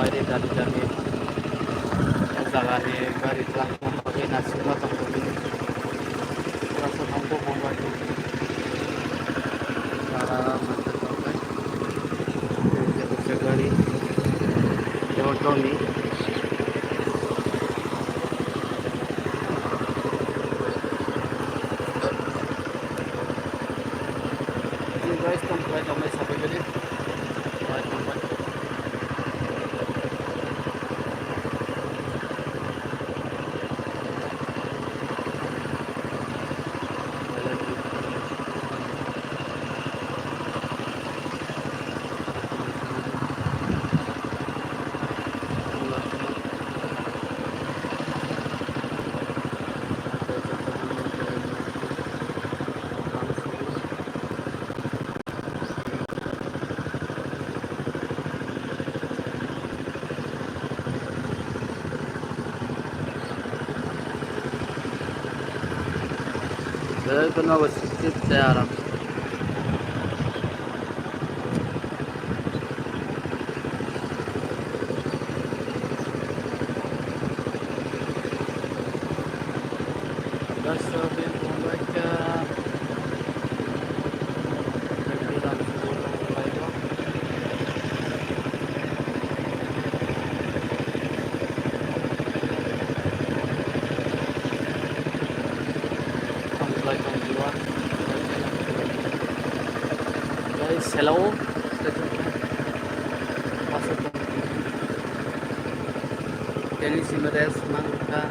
বাইরে দাঁড়িয়ে দাঁড়িয়ে জায়গায় গাড়ি लांनानै नारसिनना थांदोंमोन रास्ता थांखौ हमबाय सारा मोनसे थांबाय लोगोसे गारि अट'नि guys थांबाय थांबाय साफायगारि थांबाय Welcome to City Tearam. That's the way to like guys, hello. Can you see my dress, Manka?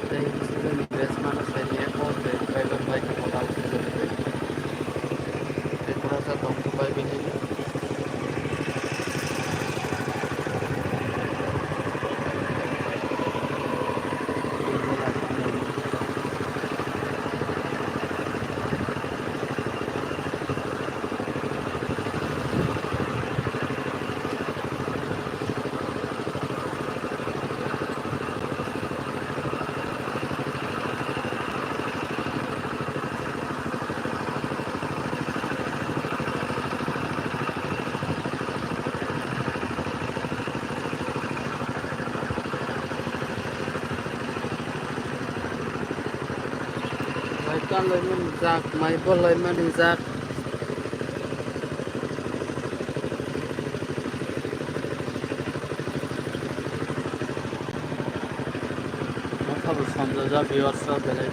Can you see my dress, Manka? Can you afford the driver bike to put out the way? The process of the bike in Kan lời mình giặc máy có lời mình giặc nó không được xong ra bị bắt sau để lại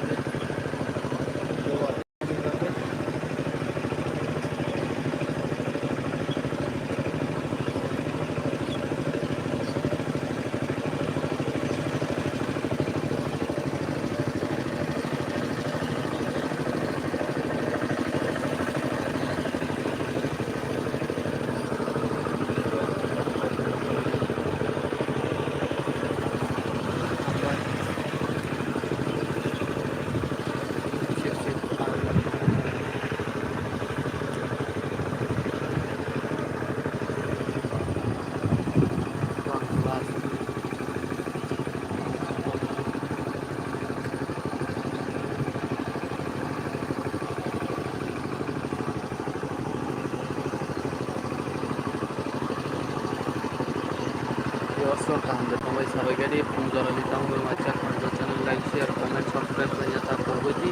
Tambay sabagari punjara litang baca kerja channel like share comment subscribe ternyata terbuji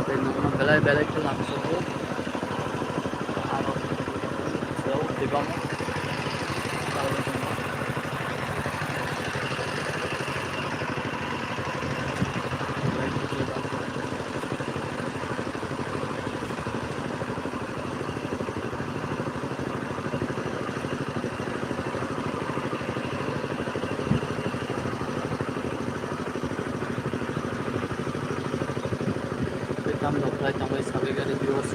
dan nama belai belai itu langsung harus jauh di bawah tambay sabagari viewers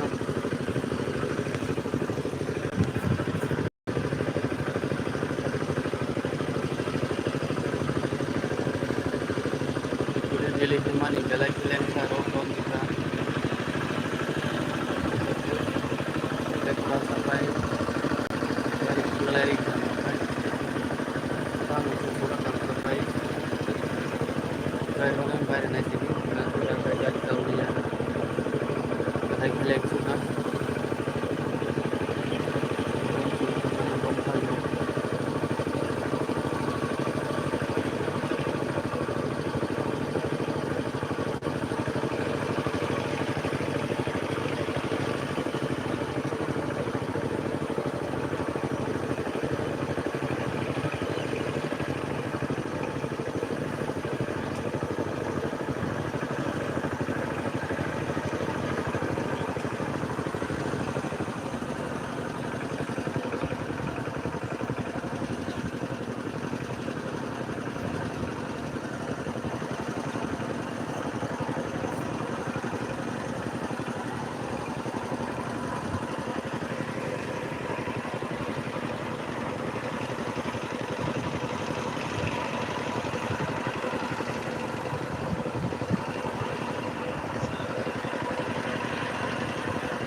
Jadi cuma nih belai kalian taruh kita sampai dari galeri sampai pura sampai dari orang bayar nanti dengan sudah kerja tahu dia kita kalian sudah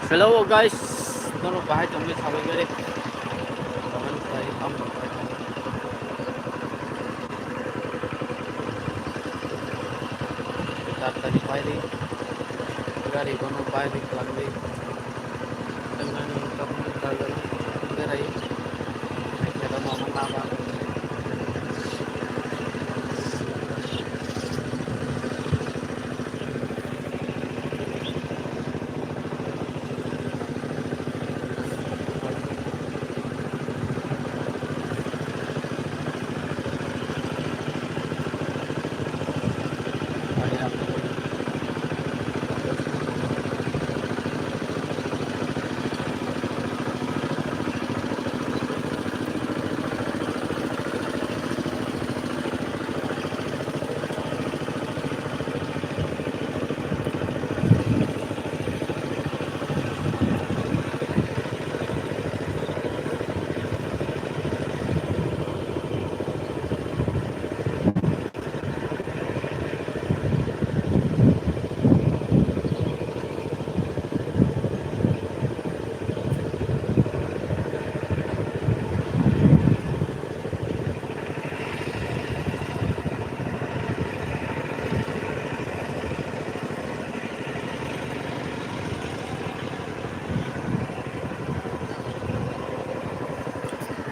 Hello guys, nó bahaya jomli sabai gare. Kawan saya tam pakai. Kita tadi pagi gari kono pagi kelambi dengan kamu tagal gerai. Kita mau apa?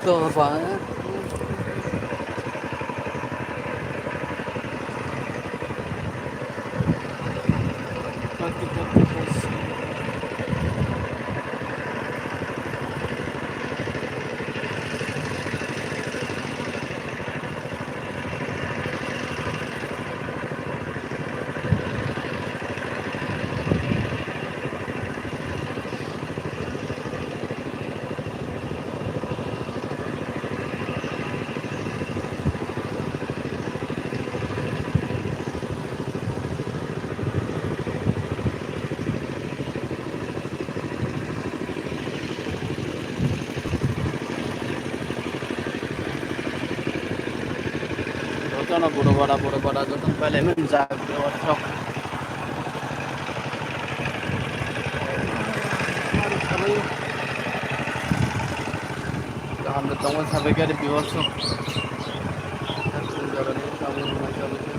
Coba Karena buru-buru itu kan paling menjaga workshop. Jangan bertemu sampai ke di workshop. Jangan ini kamu macam itu.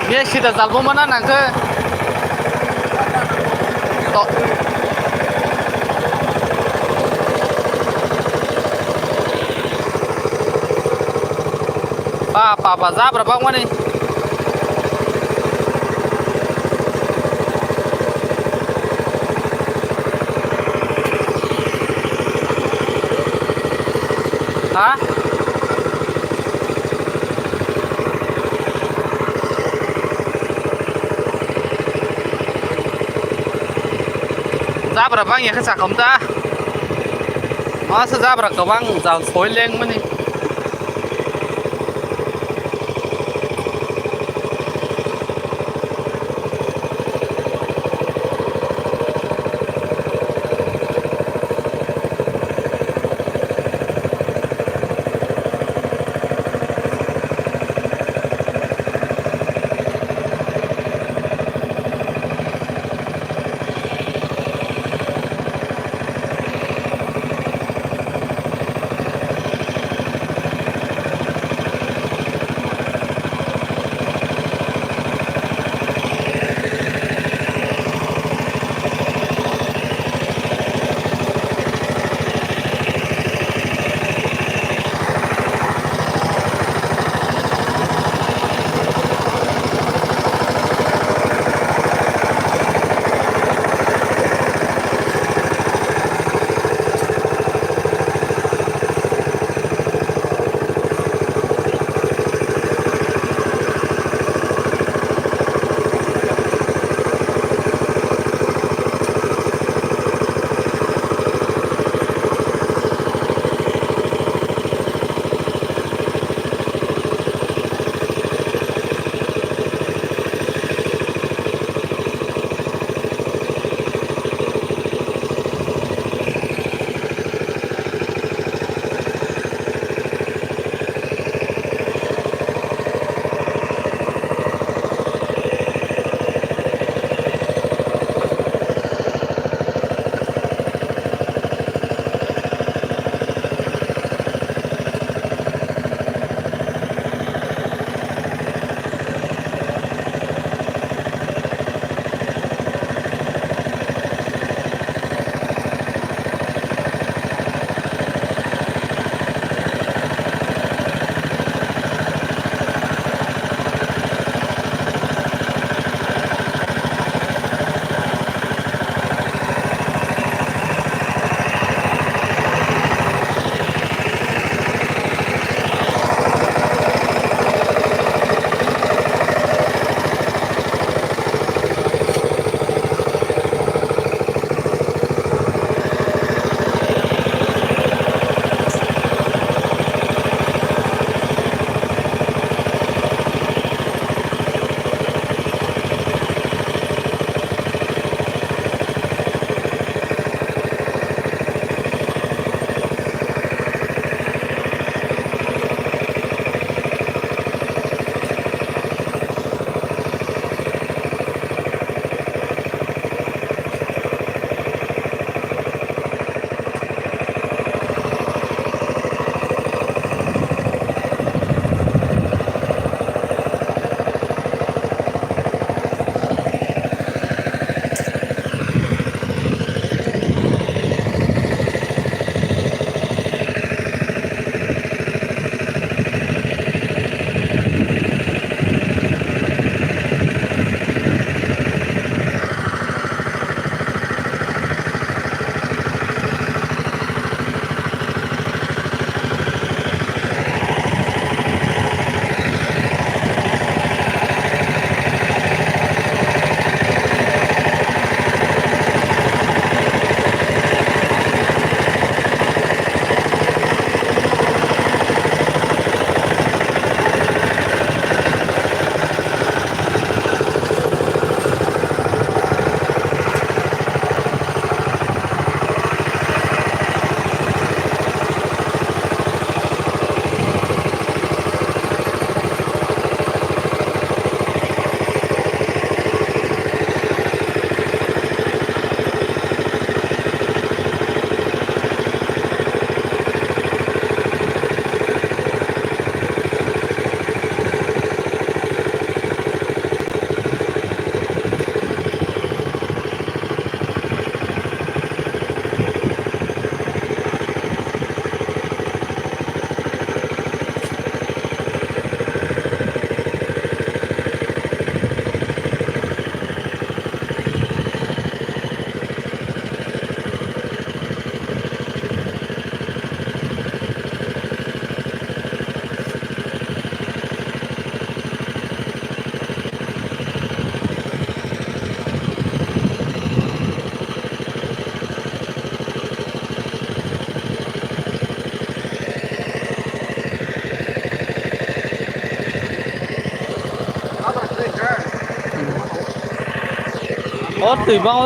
Dia sudah salvo mana nak ke? Tok. Apa zabra bang mana? Hah? Zabra bang ya kesak kamu ta? Masa zabra kau bang jauh spoiling mana?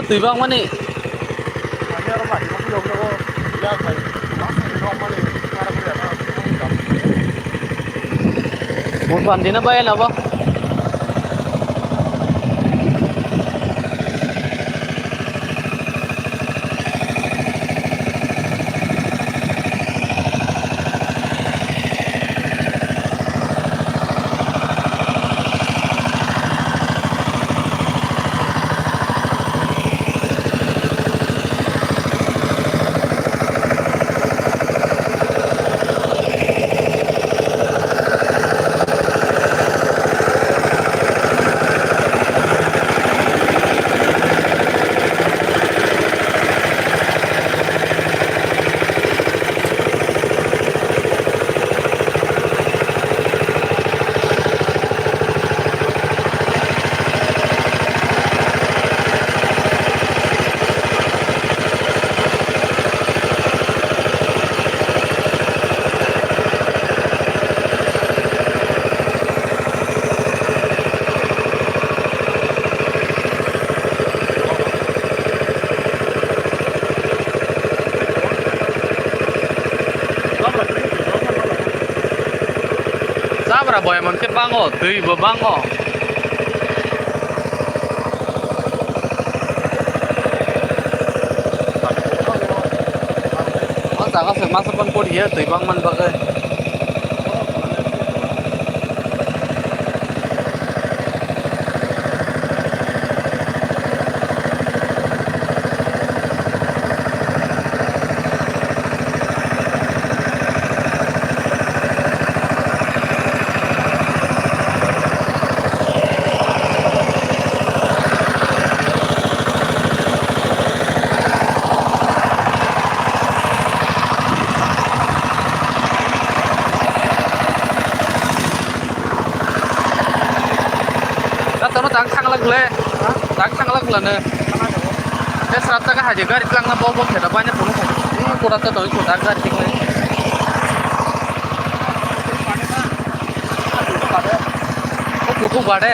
তুই বাং মানে một phần thì nó bay là không Sabra boy man ke bango tui bo bango ta có phải mang sang con cô đi tùy băng man bậc ơi nó tăng thang lắc lệ tăng thang lắc lần này cái sạp ta cái hải gari lang na bawa bawa kita banyak pun ini kurang tahu itu tak gari tinggal buku bade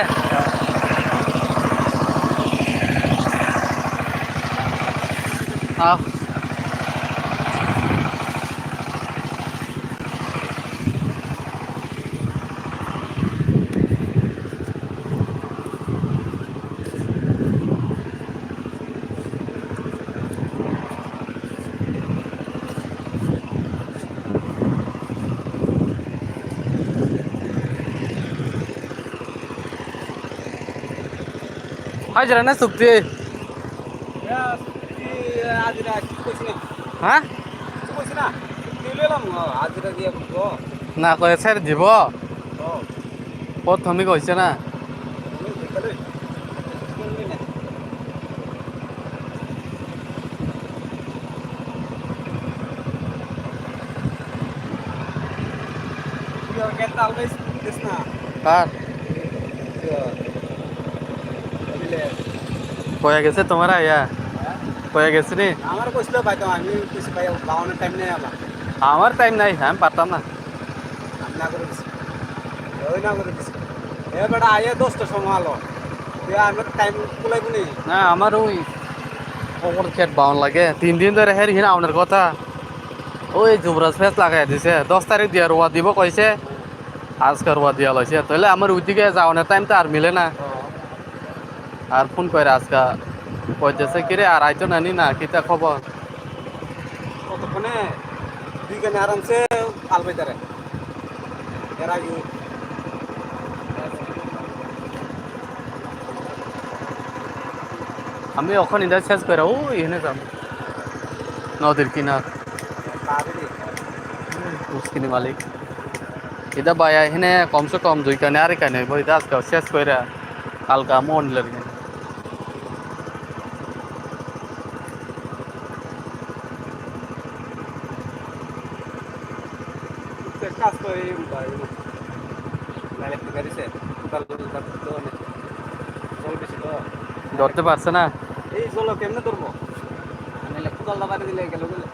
ah Hajar na sukti. Ya, Azira kisi na. Hah? Kisi na. Dilelam Azira dia buko. Na ko ser দিব Oh. প্রথমে কইছে না Biar kita always this na. কার কয়া গেছে তোমার আয়া কয়া গেছে নি আমার কইছিল ভাই তো আমি কিছু ভাই বাউনের টাইম নেই আমার আমার টাইম নাই আমি পারতাম না আমি না করে দিছি ওই না করে দিছি এ বেটা আয়ে 10টা সময় হলো তুই আমার টাইম কুলাইব নি না আমার ওই ওর খেট বাউন লাগে 3 দিন ধরে হের হিনা আপনার কথা ওই যুবরাজ ফেস লাগাই দিছে 10 তারিখ দিয়ে রোয়া দিব কইছে আজকে রোয়া দিয়া লইছে তাহলে আমার ওইদিকে যাওয়ানোর টাইম তো আর মিলে না আর ফোন করে আজকে কইতেছে কি রে আর আইতো নানি না কিতা খবর কতক্ষণে বিজ্ঞানে আরামসে আলবাইতারে এর আগে আমি ওখানে ইদার শেষ করে ও এখানে যাব নদীর কিনার উসকিনি মালিক ইদা বায়া এখানে কমসে কম 2 কানে আর কানে বই দাস কা শেষ করে কালকা মন লাগে কাজ করে ভাই নালে কি করিছে কাল তো জল বেশি তো ধরতে পারছে না এই জল কেমনে ধরবো নালে কোদাল দাবারে দিলে গেল বলে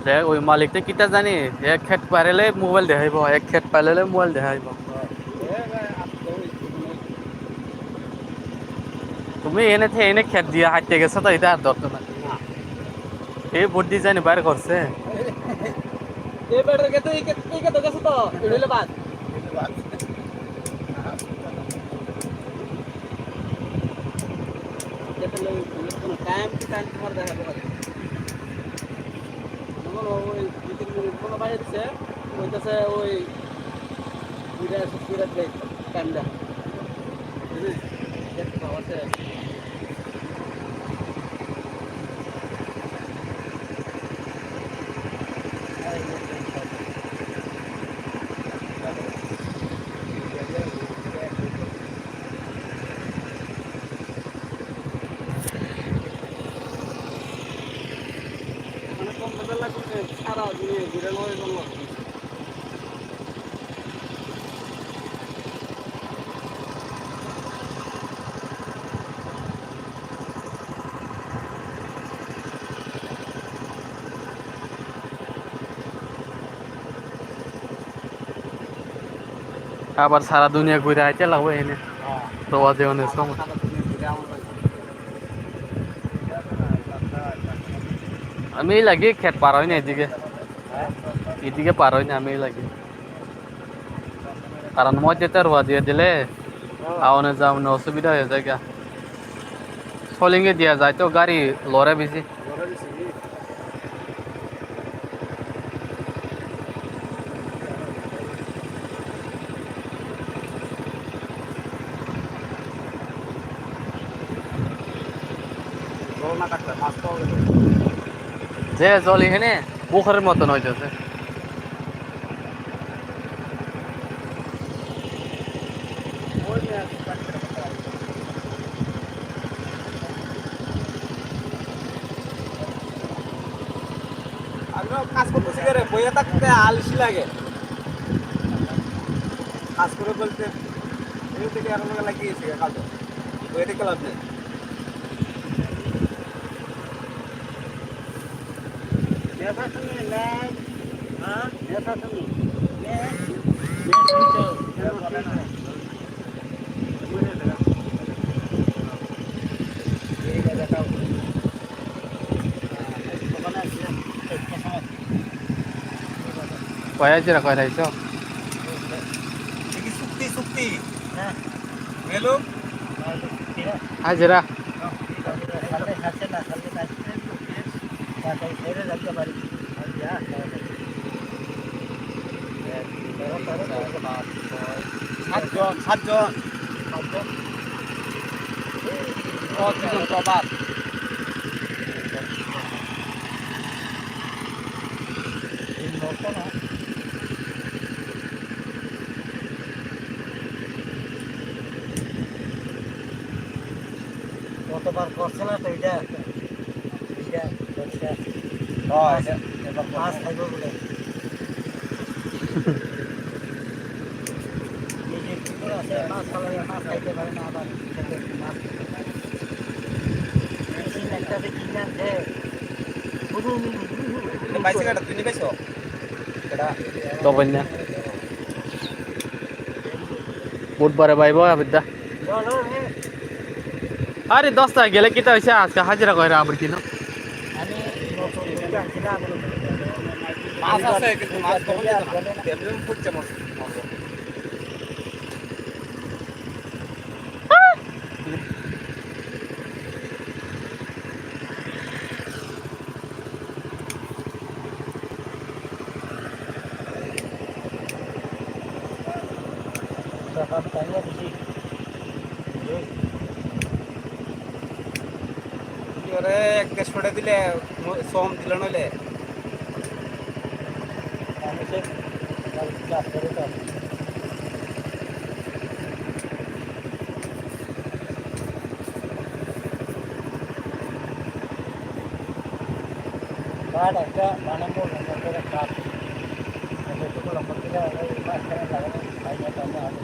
দেখ ওই মালিকটা কিটা জানি এক খেত পারেলে মোবাইল দেখাইব এক খেত পাইলে মোবাইল দেখাইব তুমি এনে থেকে এনে খেত দিয়ে হাঁটতে গেছো তো এটা আর ধরতো না না এই বোর্ড ডিজাইন বাইর করছে এই বেটার কে তো এই কে তো গেছে তো এড়িলে বাদ যেতে কোনো টাইম টু টাইম তোমার দেখা দেবে মনে ওই 2-3 মিনিট মনে বাইরে দিছে ওইটাছে ওই দুইটা সুবিধা দেয় টাইম দেখা বুঝলি দেখতে পাওয়া যায় মানে কম বেলা লাগবে সারা দিনে ঘুরে নয় জন্য আবার সারা দুনিয়া ঘুরে আইতে লাগবে এনে তো আজে অনেক সময় সারা দিনে ঘুরে আমার আমি লাগি খেত পার হয় না এদিকে এদিকে পার হয় না আমি লাগি কারণ মধ্যে তো রোয়া দিয়ে দিলে আওয়ানে যাওয়ানো অসুবিধা হয়ে যায় গা সলিংয়ে দিয়া যায় তো গাড়ি লড়ে বেশি ঘরে দিছি রোনা কাটতে মাছ পাওয়া গেল যে জল এখানে পুকুরের মতন হইতেছে ওই ম্যাচ কাটতে আমিও কাজ করতেছি রে বইয়ে থাকতে আলসি লাগে কাজ করে বলতে এই থেকে আরো লোক লাগিয়েছে কাজ বইয়ে থেকে লাভ নেই দেখা শুনি না হ্যাঁ দেখা শুনি কয়াছিরা কয়াইছ চুক্তি চুক্তি হ্যাঁ গেলো হাজিরা সাতজন সাতজন দুজন প্রবাদ কতবার করছে না তো এটা এবার মাছ খাইব বলে এই যে পুকুর আছে মাছ খাওয়াই মাছ খাইতে পারে না আবার খেতে মাছ মেশিন একটা যে কিনে আনছে পাইছে কাটা তুমি পাইছো এটা তখন না বুধবারে পাইব আবিদ্যা আরে 10 টাকা গেলে কিতা হইছে আজকে হাজিরা কইরা আবার কিনো আমি নতুন করে আনছিলাম মাছ আছে কিন্তু মাছ কমে যেত না তেমন ফুটছে মাছ সকাল টাইমে দিছি ওরে এক দেশ ছড়ে দিলে সোম দিল নইলে আমি সে ক্লাস করে তো কাঠ একটা বানাবো লম্বা করে কাঠ যেটুকু লম্বা করে ওই মাঝখানে লাগানো লাইনে টানে হবে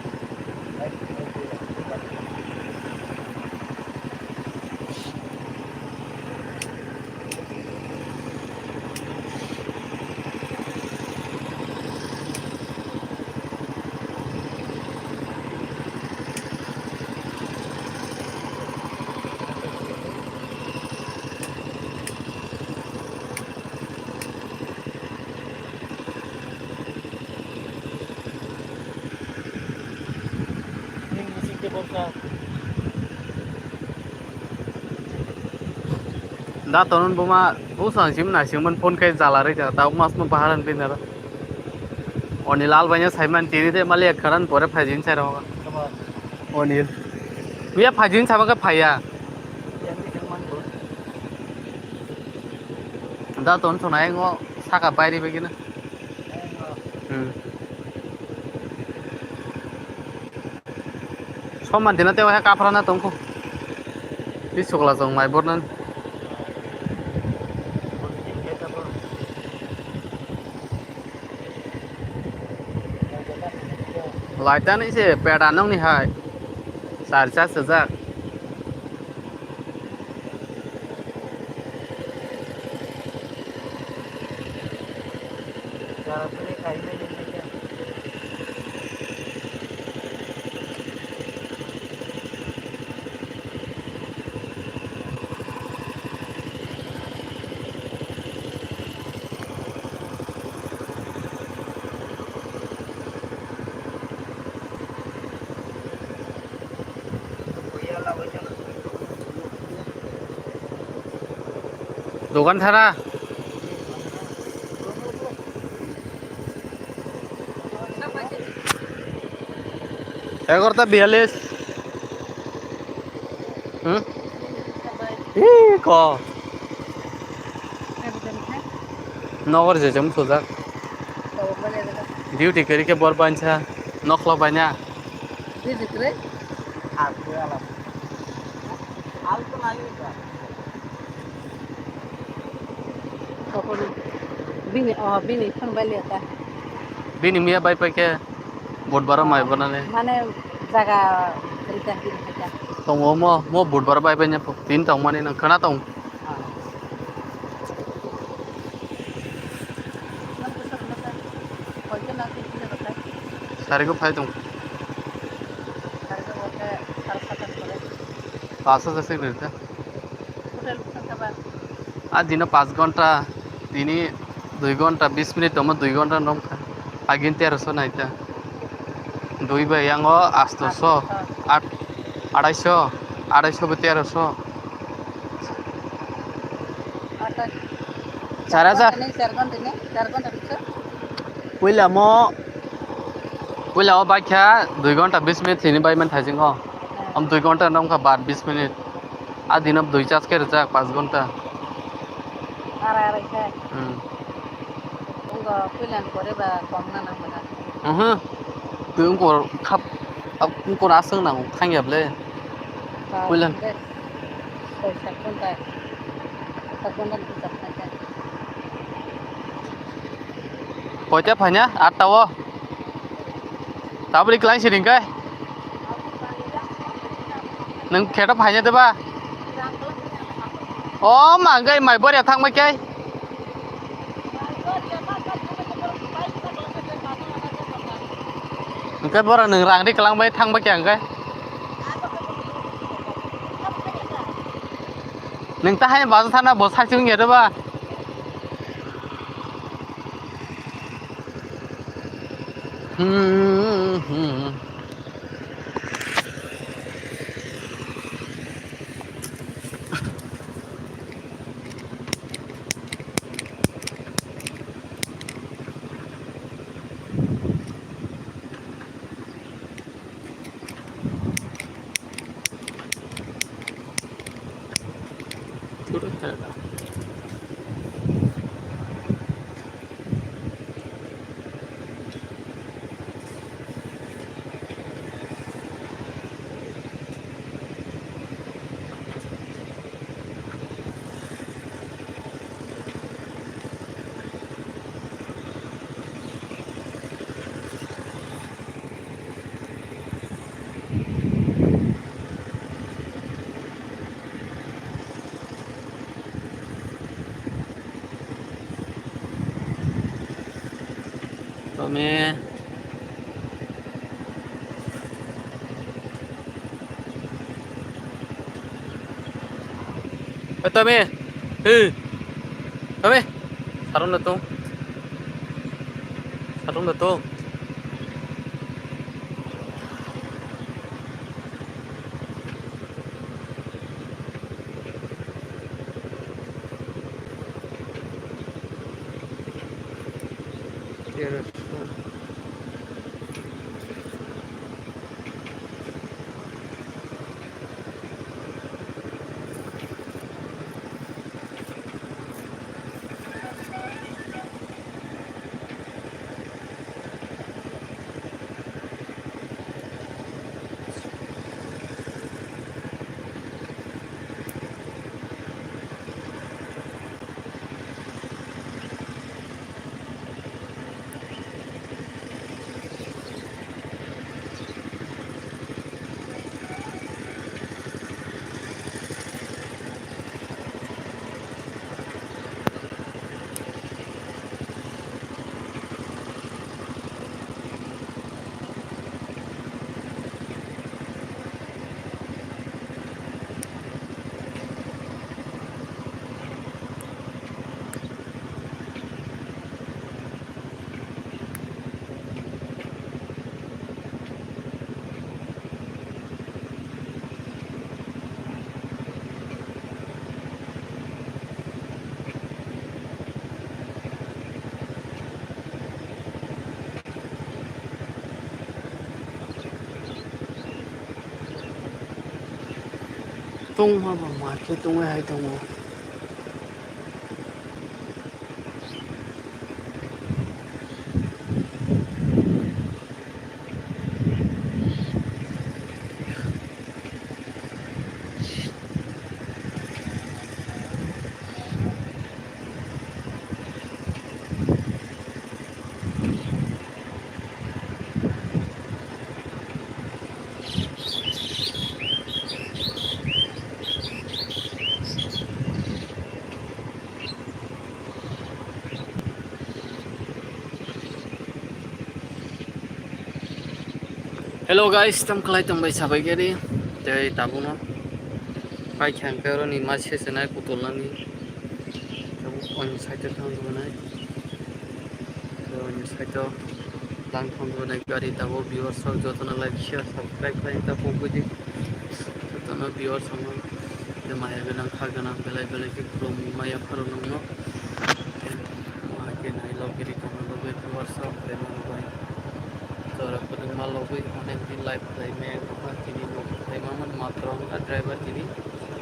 বর্ষা दा तरुण बुमा उसांसिम नासिमन फोन kai जालारै जा दा मास म बाहारन बिनर अनिल लाल बाइया साइमान तिनि दे माले खरन परे फाजिन साइ रहा Sama अनिल बिया फाजिन साबा का फाया yang di Jerman bro. दा तरुण सनाय ngo साका बायरि बेगिना समान दिना तेवा है काफराना तुमको बि सुगला जों माइ बरनान Politik kita bro. Yang kita kita लाइटान इसे पेडा नंनि हाय सारसा सजा cara beli kainnya ini kan. দোকান থারা एगारता 42 इ क नगर जेजम सोजा ड्यूटी करी के बर बांछा नखला बा냐 Aku alam. हाल तो नहीं होता bini phone balik ta बिनि मिया बाय पाके बुधबार माइ बनाने mane jaga cerita bini aja तंग मो बुधबार बाय बाय तीन तंग माने नं खोना तंग hotel nanti kita bakal सारे को फाय तंग harga hotel sarasatan boleh पास से रहता hotel bukan kabar आज दिन 5 घंटा दिनी 2 घंटा 20 मिनिट तम 2 घंटा नम आगिन 1300 नाइता 2 बायांगो 800 8 250 250 be 1300 atas 4000 ini 4 घंटा bisa पहिला बाइखा 2 घंटा 20 मिनिट थिनि बाय मन थाजिंगो हम 2 घंटा नम का बाद 20 मिनिट आ दिन 2 चार्ज के रजा 5 घंटा arah ke enggak pilihan kore ba kongna nang mana तुम को खप अब तुमको रासंग ना थांगे बले Pilihan. Sakunda bisa saja Koite phanya 8 tawo tabli klang siring kai nang kheta phanya de ba oh mangai mai bor ya thang mai kai cái bữa nâng ràng đi cái mấy thằng mấy chàng cái nâng ta hay bảo thằng nào bỏ sai chương nhiệt đó ba Tome Tome Tome Sarung na to 1300 똥 봐봐 뭐 이렇게 똥을 할 동어 Hello guys, tamklai tambai sabai geri tei tabuno pai khankaro ni ma sesenai putolani tabu on side thangbanai to on side lang thangbanai gari tabu viewers sab jotona like share subscribe kai ta pobuji jotona viewers sama de maya ganang khaganang belai belai ke from maya pharonongno ma ke nai logiri tamalo viewers sab premon baiTora pedang malu gue onek di live play man apa kini lo play maman matro nggak driver kini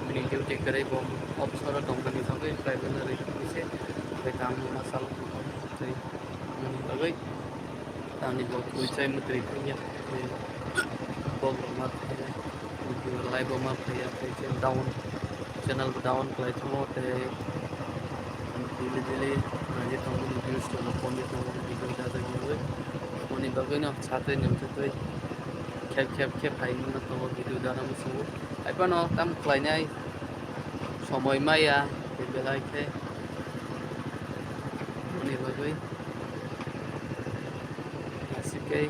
mending dia cek kerai bom opsora company sampai driver dari sini sampai kamu masalah jadi bagai tani bom kucai menteri punya bom mat live bom mat ya down channel down play semua teh dili nanti tamu views tuh phone dia tamu video ada gitu Oni bagainya satu yang itu cap hai mana tahu video dalam semua. Apa no tam klainya সময় maya belai ke oni bagai asik ke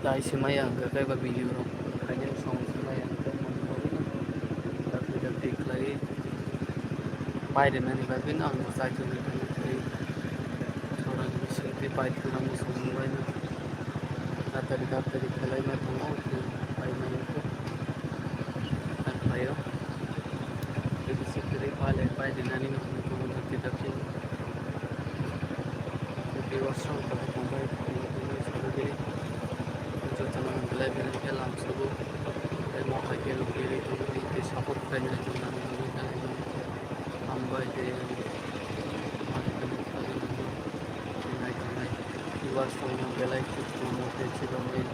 dai semaya enggak kayak video ro hanya সময় maya kan tapi dah diklai pai dengan ni bagai no saya tu di pai tu namu semua ni tadi kelai na tunggu tu pai na itu kan pai yo jadi sekali pai di nani namu tu nanti tapi di wasong tapi kumbai ini sudah jadi जो चलन belai belai ke lam subuh dan mau ke kiri tu di support kan yang tu namu kan ambai de was from the life to more to the main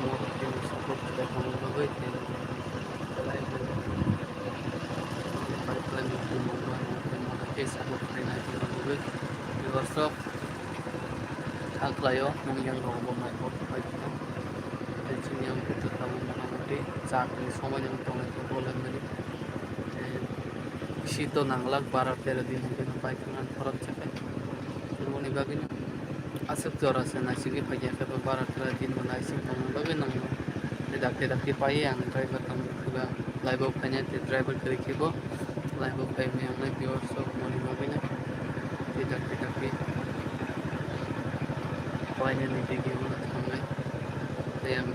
more to support the family the life pipeline to move on case support the was of Alklayo nung yang robo mai ko pai ko tension yang itu tahu mengamati saat ini semua yang tolong itu boleh menjadi shito nanglak barat din mungkin pai kan perut capai ini bagian asap jora se nasi ki pagi ke barat din nasi kan bagian nang dakti pai yang driver tam juga live of kanya driver kari kibo live of time yang naik pure so money bagian dakti Pokoknya nih dia gimana sampai yang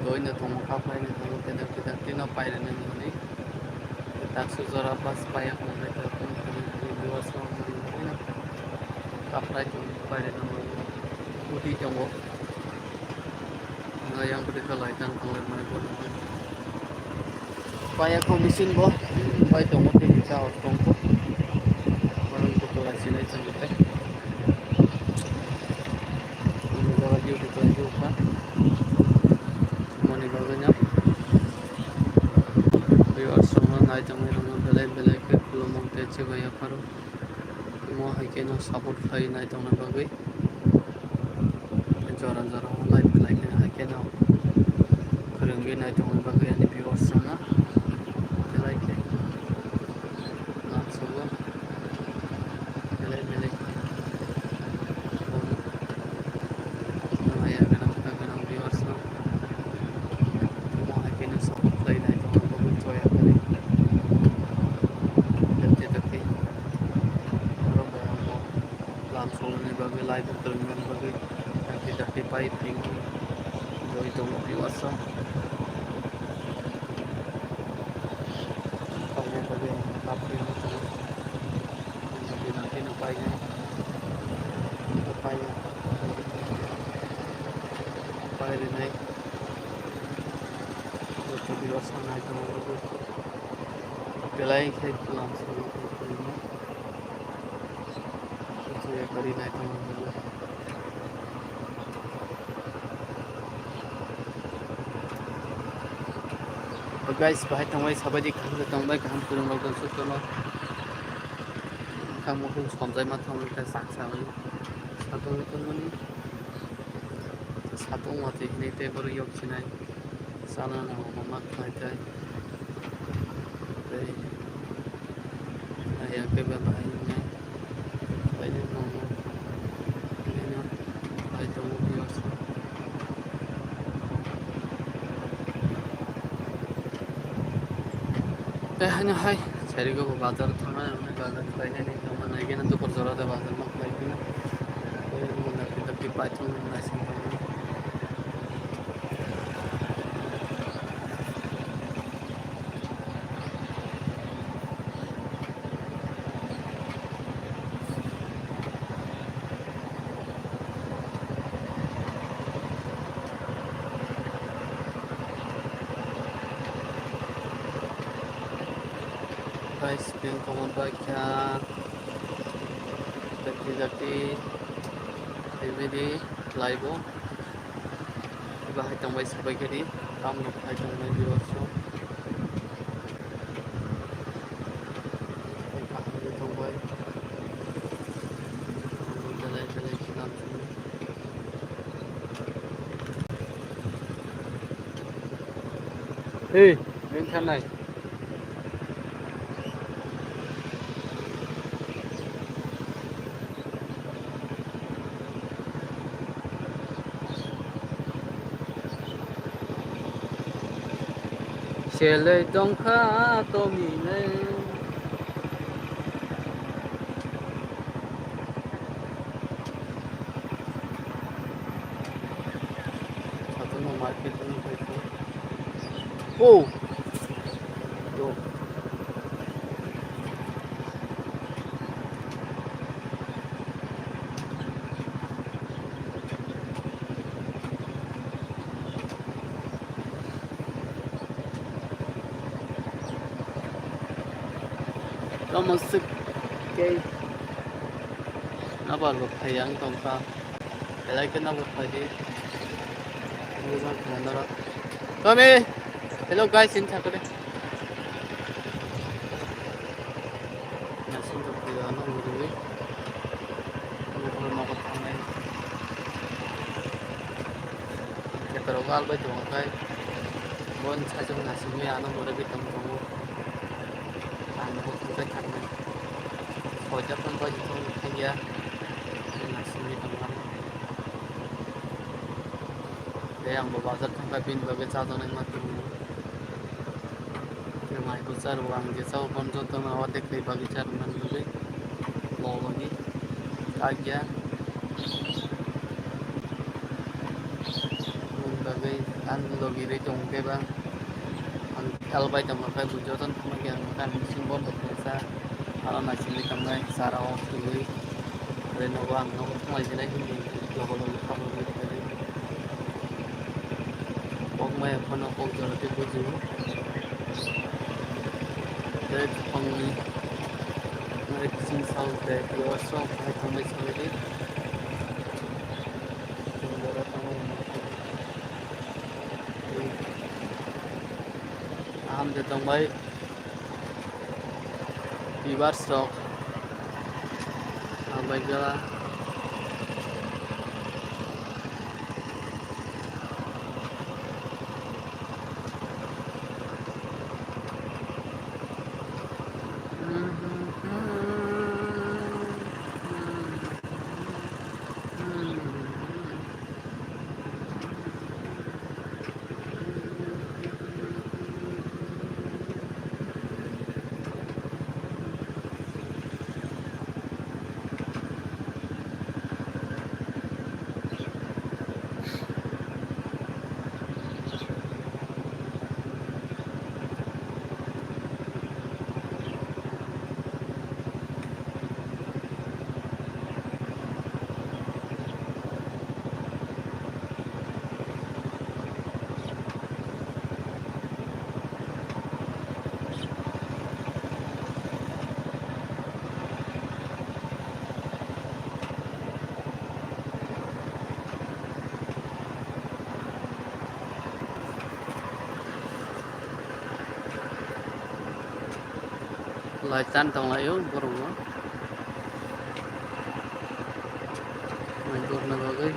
going na tumo kapay ni tumo tidak tinapay na ni kita susura pas paya kung may tapong kami di luwas ng supply दं बायनो दङ गुदि दङ yang berkelaikan pengelolaan ekonomi. Upaya komisin boh, upaya tunggu tinggi jauh tunggu. Orang populasi lain sampai. Ini jalan jauh ditunjuk kan. Mana bagainya? Biar semua naik jangan orang belai ke belum mungkin coba ya paru. Semua hakinya support kaya naik jangan bagai. Jalan-jalan naik belai ke hakinya. Kerenggi naik jangan bagai ani biar semua. Belai ke. Nak semua. Belai. Ayah kenang biar semua. Semua hakinya support kaya naik jangan bagai coba kali. Jadi orang bayang mau langsung ni bagai live terminal bagai tidak piping do itu mau biasa kamu bagai tapi itu jadi nanti upaya ini naik itu biasa naik kamu bagai belai ke langsung itu ya kali naik kamu bagai guys bahay tangway sabadi kaham tangway kaham kurang logan sutono kamu pun sponsor matang kita saksa satu itu muni satu mati ini teh baru yok sinai sana nama mamak macai dari ayah ke bapak ini banyak nama ini ayah tahu biasa hanya hai cari ke bazar thama हमने bazar खाने नहीं thama नहीं गया ना तो पर जरूरत है bazar में खाने की ना तो ये ना कि तब की पाँच में ना Singh guys bin kamu baca jadi ini di live bahay tambay sabay kini kamu bahay tambay biasa hey bên thân này xe lê đông khá tô mì nê satu mau market ini itu oh yo masuk ke napa lo yang tongka lagi kena berpadi bukan kena kami hello guys in chakre nasin to pidana guru mau kemana kita rogal baca kai bon sajung nasin me ana mora bitam kamu Pojok pun pojok pun ya nasi ini teman yang berbazar tempat pin bagai satu nih mati rumah besar uang desa pun contoh awat dekli bagi cara menjual mau lagi aja bagai an logiri jongke bang albai tempat kayak bujotan kemagian makan simbol berbiasa kalau nasi ini kembali secara waktu जेनेबा आंनाव समायजेनाय हिन्दी लगल खालामबाय थायो पग माया फना पग जाहाथे बुजियो जाय बिफांनि सिं सावते बेयाव स्राव बाहाय थांबाय साबायदि जोंबोरा थांबाय आहामदो थांबाय बिबार stuck आबायगला Laitan tong layo borong main na bagay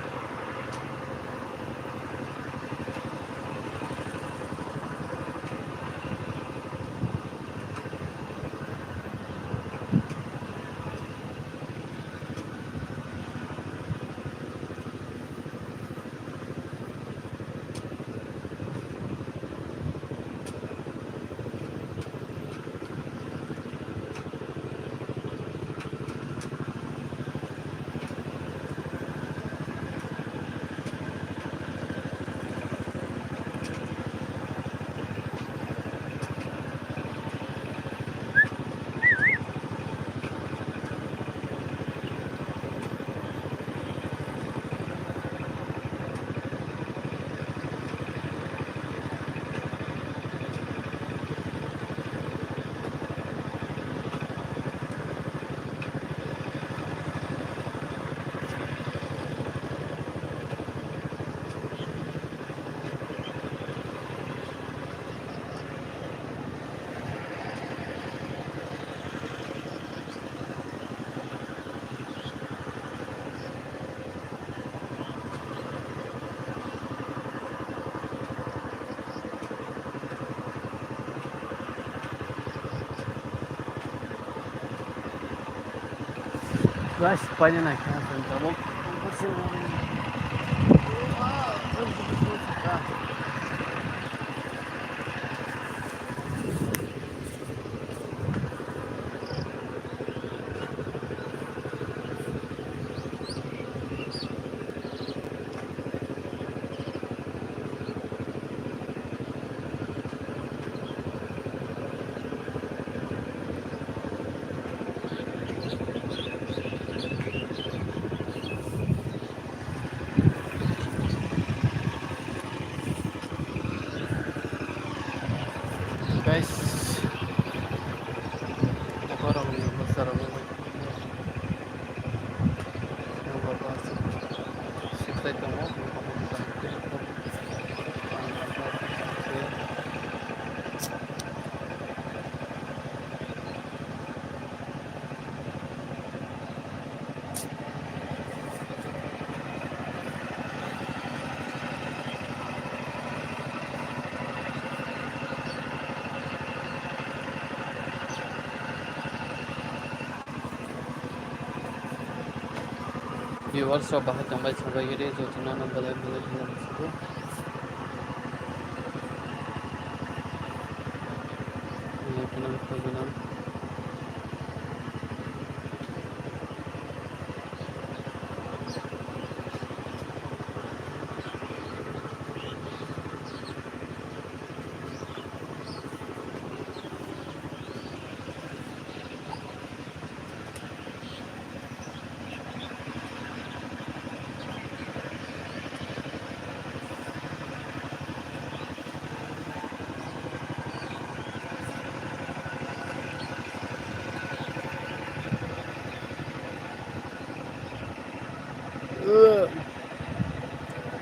guys banyak naik tabok guys orang yang besar yang berbahasa kita kamu viewers सब बाहर tambah sampai gede जो चुनाव बदल बदल बदल ये किनारे पर बना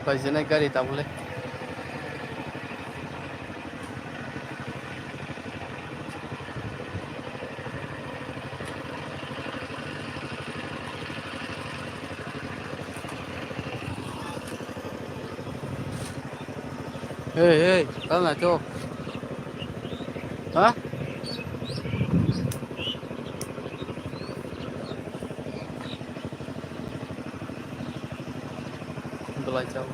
Paisnya kari tak boleh. Hei, kau nak tu? Hah? Belajar.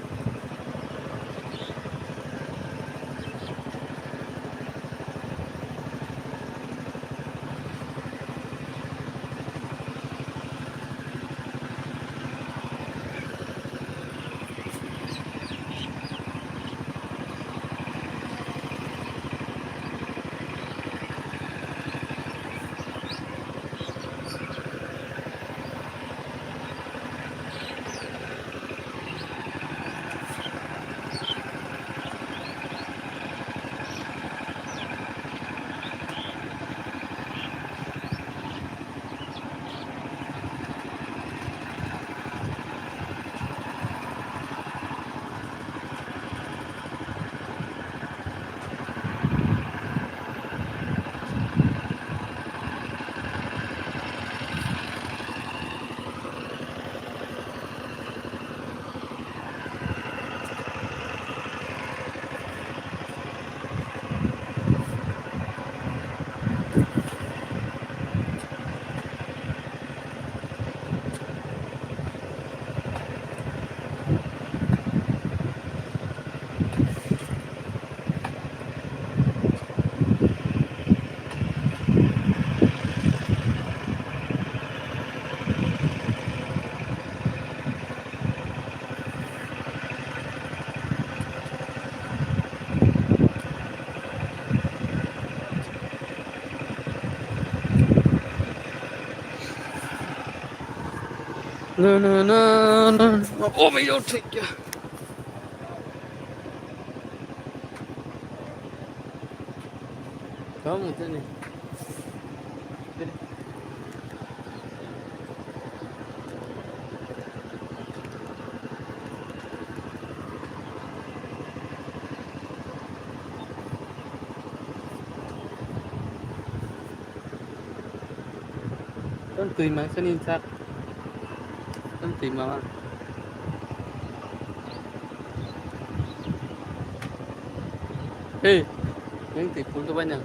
No. Oh, my God, take ya. Kamu tu ni. Con tùy mà xin in sát. Con tùy mà. Hey, yang tipu tu banyak.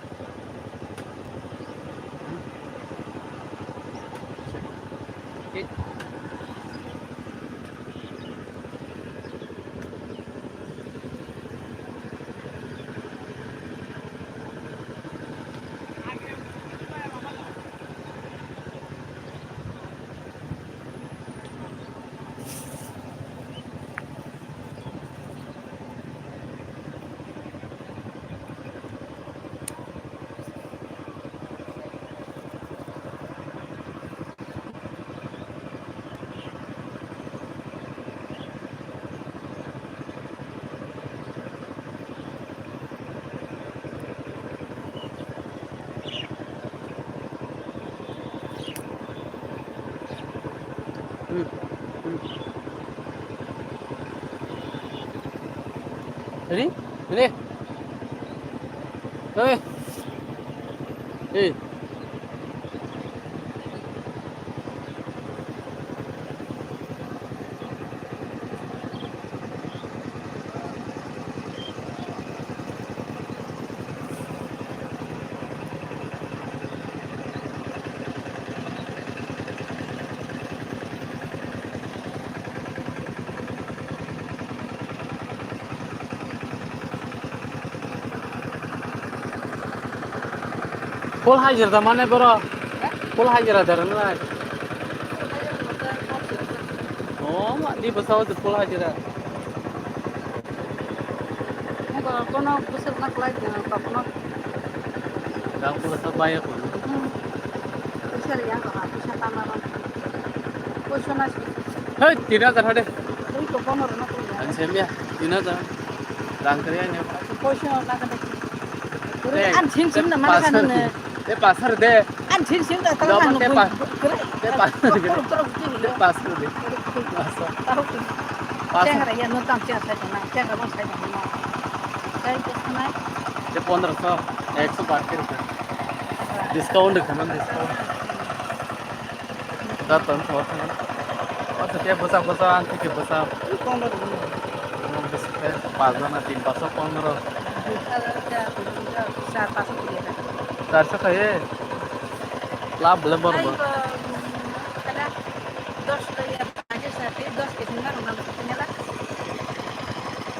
Ready? Ready? Hey. Hey. Full hajar dah mana bro? Full hajar ada mana? Oh, mak di pesawat tu full hajar. Kalau kono pusat nak lagi, kalau kono Dah full sebaya pun. pusat yang kalau pusat tamaran, pusat nasi. Hei, tidak terhadap. Itu kok kono nak punya. Ansem ya, tidak ter. Rangkaian ni. Pusat nak ada. An cincin nama kan ni. Pasar deh. An cincin dah tahu kan. Pasar deh. Pasar. Tahu. च्याङ्रा या नोटाम च्याङ्रा छैन च्याङ्रा पनि छैन भने चाहिँ त्यसको नै ते 1500 112 रुपये डिस्काउंट है ना डिस्काउंट जातं होतं ना आता ते बसा आणखी ते बसा पाच जण 3 पाच 15 4-5 पुगेर 400 काय आहे लाभ बरोबर 10 या 10 के दिन ना